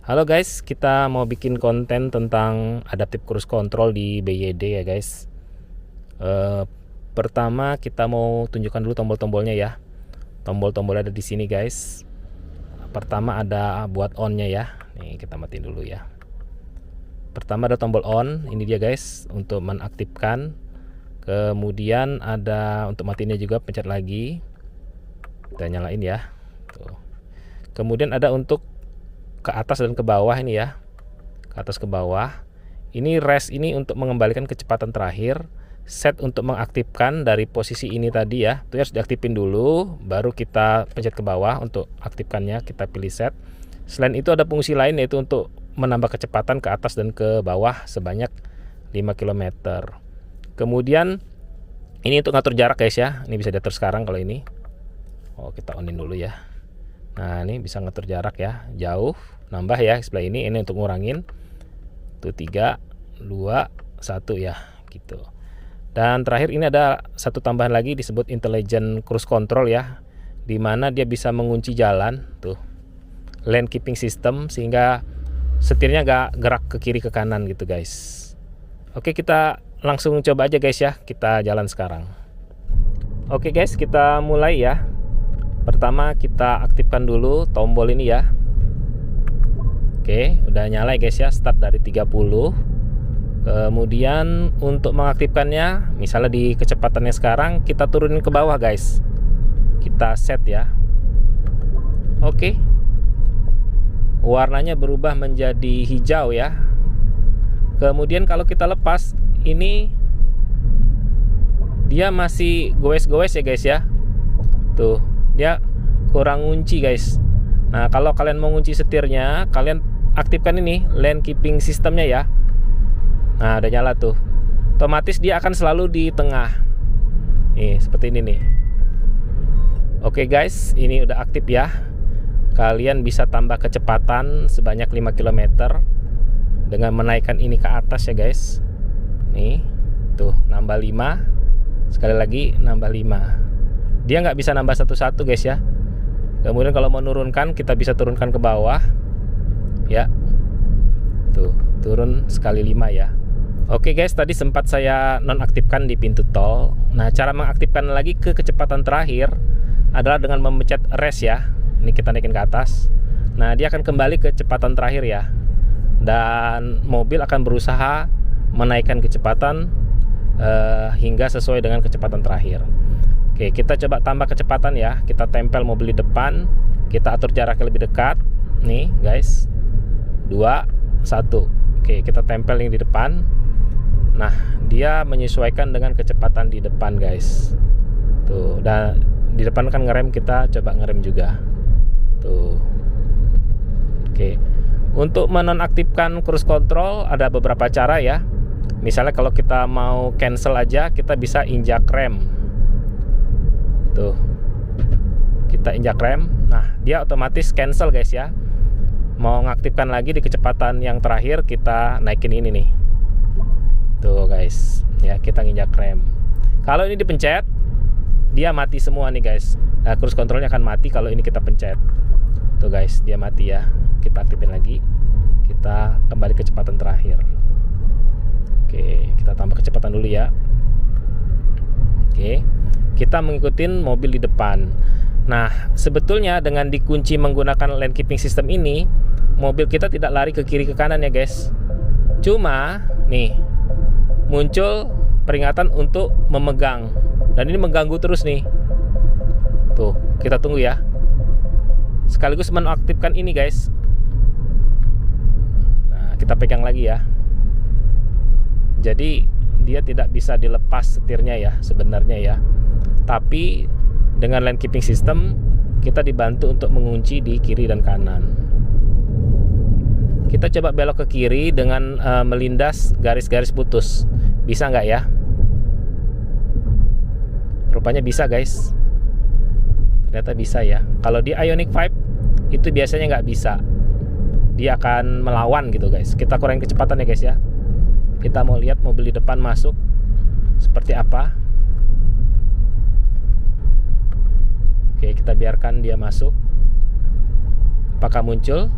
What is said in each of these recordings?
Halo guys, kita mau bikin konten tentang adaptive cruise control di BYD ya guys. Pertama kita mau tunjukkan dulu tombol-tombolnya ya. Tombol-tombolnya ada di sini guys. Pertama ada buat on-nya ya. Nih kita matiin dulu ya. Pertama ada tombol on, ini dia guys untuk menaktifkan. Kemudian ada untuk matiinnya juga, pencet lagi. Kita nyalain ya. Tuh. Kemudian ada untuk ke atas dan ke bawah ini ya, ke atas ke bawah. Ini rest ini untuk mengembalikan kecepatan terakhir. Set untuk mengaktifkan dari posisi ini tadi ya, itu harus diaktifin dulu, baru kita pencet ke bawah untuk aktifkannya, kita pilih set. Selain itu ada fungsi lain yaitu untuk menambah kecepatan ke atas dan ke bawah sebanyak 5 km. Kemudian ini untuk ngatur jarak guys ya, ini bisa diatur sekarang kalau ini. Kita onin dulu ya. Nah ini bisa ngatur jarak ya, jauh, nambah ya sebelah ini untuk ngurangin. Tuh 3, 2, 1 ya gitu. Dan terakhir ini ada satu tambahan lagi disebut intelligent cruise control ya, dimana dia bisa mengunci jalan tuh, lane keeping system, sehingga setirnya gak gerak ke kiri ke kanan gitu guys. Oke, kita langsung coba aja guys ya, kita jalan sekarang. Oke guys, kita mulai ya. Pertama kita aktifkan dulu tombol ini ya. Oke, udah nyala guys ya, start dari 30. Kemudian untuk mengaktifkannya, misalnya di kecepatannya sekarang, kita turunin ke bawah guys. Kita set ya. Oke. Warnanya berubah menjadi hijau ya. Kemudian kalau kita lepas, ini dia masih goes-goes ya guys ya. Tuh, dia kurang ngunci guys. Nah kalau kalian mau ngunci setirnya, kalian aktifkan ini lane keeping sistemnya ya. Nah udah nyala tuh, otomatis dia akan selalu di tengah nih, seperti ini nih. Oke guys, ini udah aktif ya. Kalian bisa tambah kecepatan sebanyak 5 km dengan menaikkan ini ke atas ya guys. Nih tuh, nambah 5. Sekali lagi nambah 5. Dia nggak bisa nambah satu-satu guys ya. Kemudian kalau mau menurunkan, kita bisa turunkan ke bawah ya. Tuh, turun sekali 5 ya. Oke guys, tadi sempat saya nonaktifkan di pintu tol. Nah cara mengaktifkan lagi ke kecepatan terakhir adalah dengan memencet rest ya. Ini kita naikin ke atas. Nah dia akan kembali ke kecepatan terakhir ya. Dan mobil akan berusaha menaikkan kecepatan hingga sesuai dengan kecepatan terakhir. Oke, kita coba tambah kecepatan ya. Kita tempel mobil di depan, kita atur jaraknya lebih dekat. Nih guys, 2, 1. Oke, kita tempel yang di depan. Nah, dia menyesuaikan dengan kecepatan di depan guys. Tuh, dan di depan kan ngerem, kita coba ngerem juga. Tuh. Oke, untuk menonaktifkan cruise control ada beberapa cara ya. Misalnya kalau kita mau cancel aja, kita bisa injak rem. Tuh, kita injak rem. Nah dia otomatis cancel guys ya. Mau ngaktifkan lagi di kecepatan yang terakhir, kita naikin ini nih. Tuh guys ya, kita nginjak rem. Kalau ini dipencet, dia mati semua nih guys. Nah, cruise controlnya akan mati kalau ini kita pencet. Tuh guys, dia mati ya. Kita aktifin lagi, kita kembali kecepatan terakhir. Oke, kita tambah kecepatan dulu ya. Oke, kita mengikuti mobil di depan. Nah sebetulnya dengan dikunci menggunakan lane keeping system ini, mobil kita tidak lari ke kiri ke kanan ya guys. Cuma nih muncul peringatan untuk memegang, dan ini mengganggu terus nih. Tuh, kita tunggu ya. Sekaligus menaktifkan ini guys. Nah kita pegang lagi ya. Jadi dia tidak bisa dilepas setirnya ya sebenarnya ya. Tapi dengan lane keeping system, kita dibantu untuk mengunci di kiri dan kanan. Kita coba belok ke kiri dengan melindas garis-garis putus. Bisa nggak ya? Rupanya bisa guys. Ternyata bisa ya. Kalau di Ioniq 5 itu biasanya nggak bisa. Dia akan melawan gitu guys. Kita kurangin kecepatan ya guys ya. Kita mau lihat mobil di depan masuk seperti apa. Oke, kita biarkan dia masuk. Apakah muncul?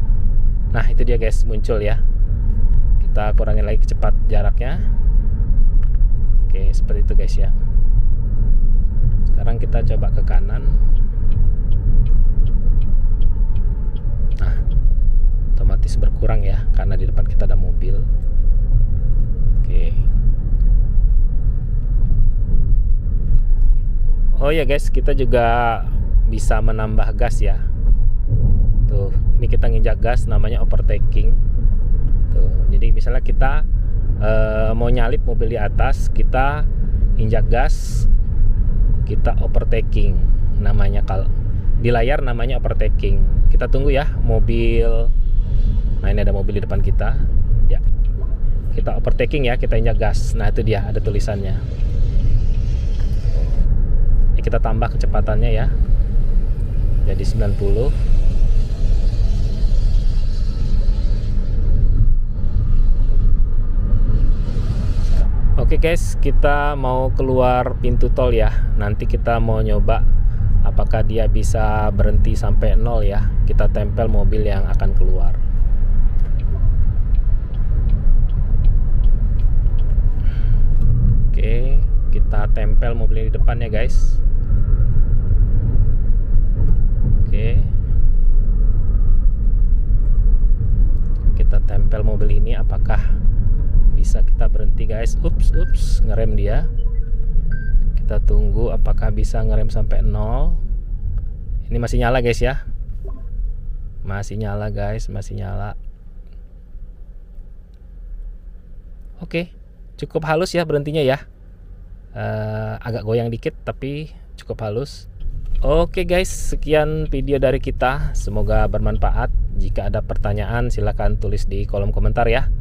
Nah itu dia guys, muncul ya. Kita kurangin lagi cepat jaraknya. Oke, seperti itu guys ya. Sekarang kita coba ke kanan. Nah, otomatis berkurang ya, karena di depan kita ada mobil. Oke. Oh ya guys, kita juga bisa menambah gas ya. Tuh, ini kita nginjak gas, namanya overtaking. Tuh, jadi misalnya kita mau nyalip mobil di atas, kita injak gas, kita overtaking. Namanya kalau di layar namanya overtaking. Kita tunggu ya mobil. Nah ini ada mobil di depan kita. Ya, kita overtaking ya, kita injak gas. Nah itu dia, ada tulisannya. Kita tambah kecepatannya ya, jadi 90. Oke guys, kita mau keluar pintu tol ya. Nanti kita mau nyoba apakah dia bisa berhenti sampai 0 ya. Kita tempel mobil yang akan keluar. Oke, kita tempel mobil di depan ya guys. Oke, kita tempel mobil ini, apakah bisa kita berhenti guys. Ups, ngerem dia. Kita tunggu apakah bisa ngerem sampai 0. Ini masih nyala guys ya. Masih nyala guys, masih nyala. Oke, cukup halus ya berhentinya ya. Agak goyang dikit tapi cukup halus. Oke guys, sekian video dari kita. Semoga bermanfaat. Jika ada pertanyaan silahkan tulis di kolom komentar ya.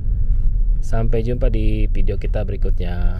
Sampai jumpa di video kita berikutnya.